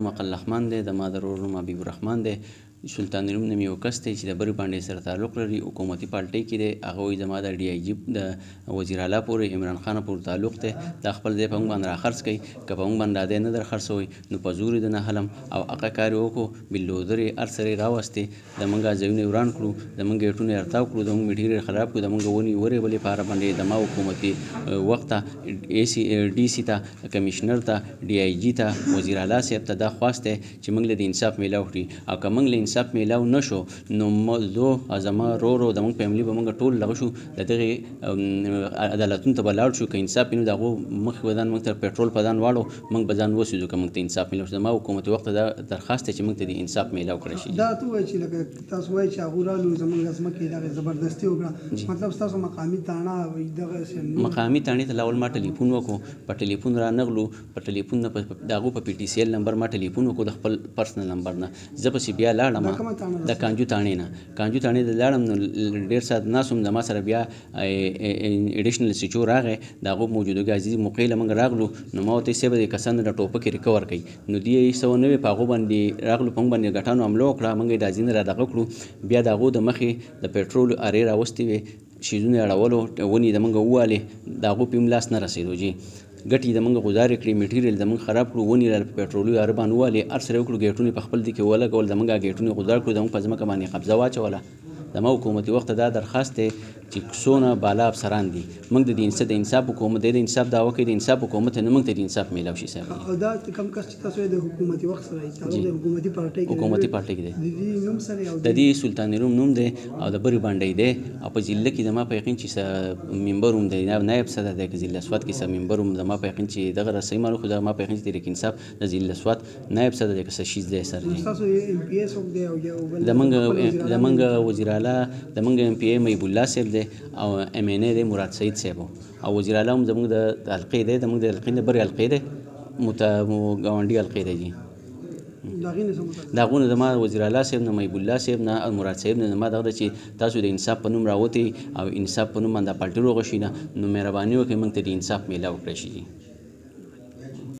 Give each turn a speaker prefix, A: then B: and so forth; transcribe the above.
A: مقلخمن دی، د ما د ورور نوم حبیب الرحمن دی. سلطان نوم نوم یو کس دی چې د برې باندې سره تعلق لري، حکومتي پالټۍ کې دی. هغه وایي زما د ډي آی جي د وزیر اعلی پورې عمران خان پورې تعلق دی، دا خپل ځای په موږ باندې راخرڅ کوي. که په موږ باندې دا دی نه در خرڅوئ نو په زور یې د نه حلم او هغه کار یې وکړو. بلډوزر یې هر سره یې راوستې، د موږ ځایونه یې وران کړو، د موږ ګېټونه یې ارتاو کړو، د موږ میټیریل خراب کړو، د موږ ونې ورېبلې په هره باندې. د ما حکومتي وخت ته ډي سی ته، کمیشنر ته، ډي آی جي ته، وزیر اعلی صاحب ته دا خواست دی چې موږ له د انصاف میلاو کړي. او که موږ له انصاف میلاو نه شو نو زه زما ورور او د موږ فیملي به موږ ټول لغه شو د دغې عدالتونو ته به لاړ شو. که انصاف وي نو د هغو مخکې به ځان موږ ته پېټرول په ځان واړو، موږ به ځان وسوځو که موږ ته انصاف میلاو شي. زما حکومتي وخت ته دا درخواست دی چې موږ ته د انصاف میلاو کړی شي.
B: دا ته وایي چې لکه تاسو وایي چې هغوی رالو زموږ ځمکې دغې زبردستي وکړه، مطلب ستاسو مقامي تاڼه دغه
A: مقامي تاڼې ته لاول ما ټلیفون وکړو، په ټلیفون رانغلو، په ټلیفون نه د هغو په پی ټي سی ایل نمبر ما ټلیفون وکړو د خپل پرسنل نمبر نه. زه پسې بیا لاړم د کانجو تاڼې نه، کانجو تاڼې ته لاړم نو ډېر ساعت ناست وم. د ما سره بیا ایډیشنل اس ایچ او راغی، د هغو موجودګي عزیز موقع له موږ راغلو. نو ما ورته ویل صاحب د کسانو د ټوپکې ریکور کړئ. نو دوی یې 190 په هغو باندې راغلو، په موږ باندې ګټانو حمله وکړه. موږ یې دا ځینې را دغه کړو، بیا د هغو د مخې د پېټرول ارې راوستې وې، شیزونه یې اړولو، ونې د موږ ووالې، د هغو په هم لاس نه رسېدو جي. ګټې د موږ غذارې کړې، میټیریل د موږ خراب کړو، ونې را په پېټرولي اره باندې ووالې، هر سره یې وکړو، ګېټونه یې په خپل دي کې ولګول، د موږ ګېټونه یې غذار کړو، د موږ په ځمکه باندې قبضه واچوله. زما حکومتي وخت دا درخواست دی چې څونه بالا افسران دي موږ د انصاف حکومت د انصاف دعوه کوي، د انصاف حکومت نه موږ ته د انصاف میلاو شي. صاحب
B: او دا کوم کس چې تاسو د حکومتي وخت سره د حکومتي پارټۍ کې
A: حکومتي پارټۍ کې دی،
B: د دې نوم سره او
A: د دې سلطان روم نوم دی او د برې باندې دی. او په ضلع کې د ما په یقین چې ممبر هم دی، نایب صدر دی، که ضلع اسوات کې ممبر هم د ما په یقین چې دغه رسۍ مالو، خو د ما په یقین چې تحریک انصاف د ضلع اسوات نایب صدر دی، که څه شیز دی سر دی.
B: تاسو ایم پی ایس دی او
A: د منګ وزیر اعلی د منګ ایم پی ای محب الله صاحب دی او ام ان ای دی مراد سعید صاحب، او وزیر اعلی هم زموږ د حلقې دی، د موږ د حلقې نه برې حلقې دی، ګاونډي حلقې دی جي. د هغو نه زما وزیر اعلی صاحب نه، محب الله صاحب نه او مراد صاحب نه زما دغه ده چې تاسو د انصاف په نوم راوتئ او انصاف په نوم باندې پالټي روغه شي نه، نو مهرباني وکړئ موږ ته د انصاف میلاو کړی شي.